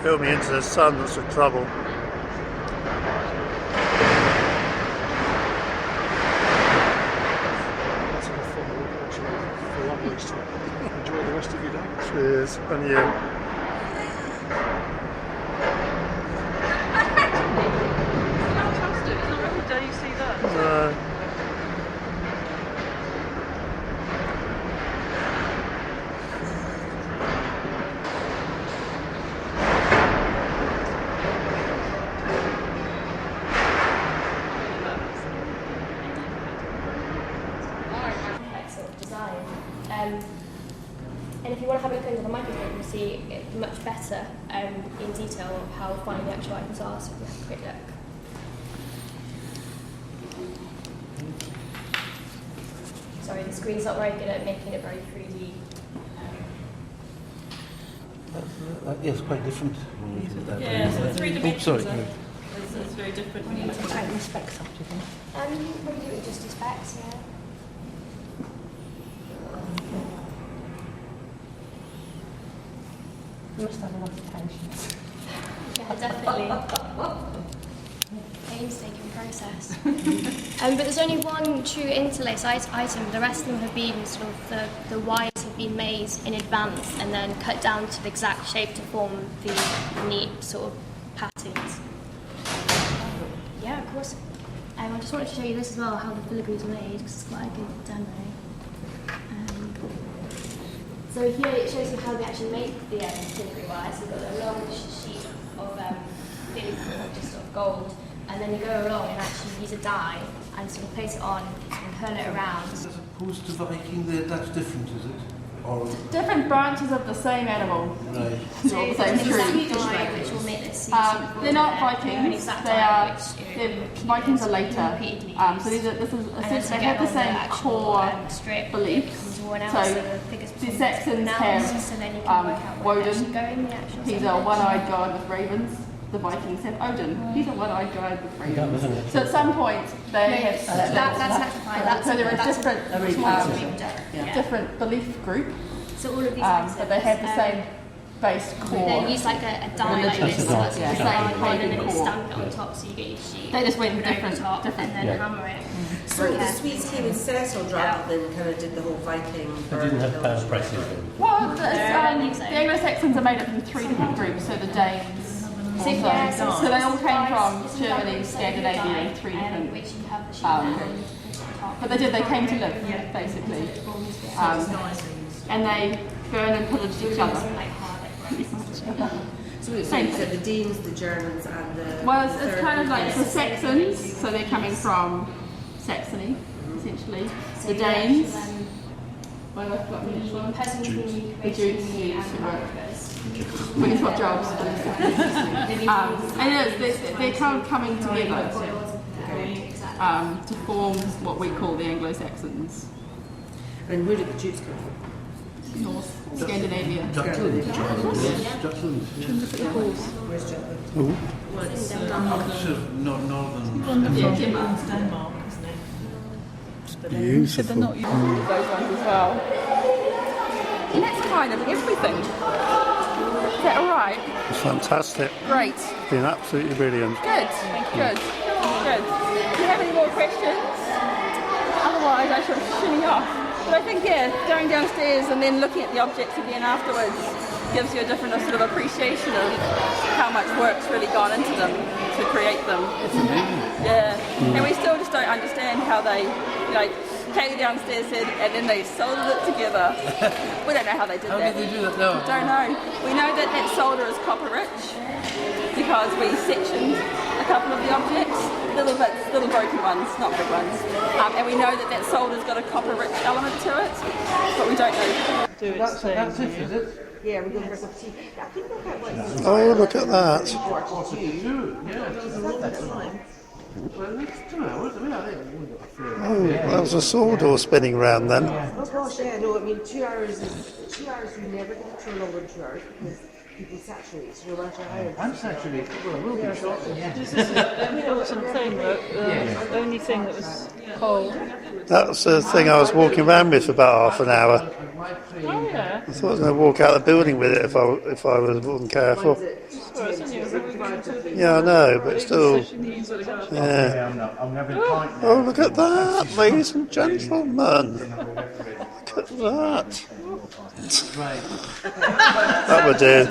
filming into the sun that's the trouble. That's enough fun, actually, for that much to enjoy the rest of your day. Cheers, and you. Fantastic. It's not every day you see that. Sort of design. And if you want to have a look under the microscope, you'll see it much better in detail of how fine the actual items are. So if you have a quick look. Sorry, the screen's not very good at making it very 3D. Yes, quite different. Yeah, so the three dimensions sorry. it's very different. You can tighten the specs up, do you think? You can probably do it with just the specs, yeah. You must have a lot of patience. Yeah, definitely. Painstaking process. But there's only one true interlace item. The rest of them have been sort of the wires have been made in advance and then cut down to the exact shape to form the neat sort of patterns. Yeah, of course. I just wanted to show you this as well, how the filigrees are made, because it's quite a good demo. So here it shows you how they actually make the filigree wire. So you've got a long sheet of filigree, just sort of gold, and then you go along and actually use a die and sort of place it on and curl it around. As opposed to Viking, that's different, is it? Or Different branches of the same animal. right? So Same there's an tree. exact die which will make this They're not Vikings. Vikings are later. So this is essentially they have the same core beliefs. So the Saxons have Woden. He's a one-eyed god with ravens. The Vikings have Odin. He's a one-eyed god with ravens. So at some point they have. That's electrified. So there are different belief groups. So all of these but they have the same base core. They use like a die like this, so it's Yeah, the same same and then you core. stamp it on top so you get your sheet. They just went put it over different- the top different- and then hammer it. So the Swedes came in settled rather than kind of did the whole Viking. They didn't have power prices. Well, the Anglo-Saxons are made up in three different groups. So the Danes. So, yeah, So they all came from Germany, Scandinavia, three different. Which you have the sheet um, and put it on top. But they came to live basically, and they burn and pillaged each other. So it's like the Danes, the Germans, and the. Well, it's kind of like the Saxons, so they're coming from Saxony, essentially. The Danes. Well, I've got the next one. The Jews, when you swap jobs. And they're kind of coming together to form what we call the Anglo-Saxons. And where did the Jews come from? North Scandinavia. Jutland. Jutland. Where's Jutland? Sort of northern. Yeah, Denmark. Denmark, isn't it? Beautiful. Those ones as well. And that's kind of everything. Is that all right? It's fantastic. Great. It's been absolutely brilliant. Good. Good. Do you have any more questions? Otherwise, I shall shimmy off. But I think, going downstairs and then looking at the objects again afterwards gives you a different sort of appreciation of how much work's really gone into them to create them. It's amazing. Yeah. And we still just don't understand how they, Katie downstairs said, and then they soldered it together. We don't know how they did How that. did they do that? No. Don't know. We know that solder is copper rich because we sectioned a couple of the objects, little broken ones, not big ones. And we know that solder's got a copper rich element to it, but we don't know. That's it, is it? Yeah, we're going to have tea. I couldn't work out what it was. Oh, look at that. 42. Yeah, that was a long time. Well, that's 2 hours. I mean, I think we've got a few. Oh, that was a sword door spinning round then. Oh gosh, yeah, no, I mean 2 hours we never get to longer than 2 hours because people saturate, no matter how. I'm saturated. Well, I will be shortly. This is the important thing, the only thing that was cold. That was the thing I was walking around with for about half an hour. Oh, yeah. I thought I was going to walk out of the building with it if I wasn't careful. Mine's at 10 Yeah, I know, but still. Yeah. Yeah, I'm having a pint now. Oh, look at that, ladies and gentlemen. Look at that. That would do.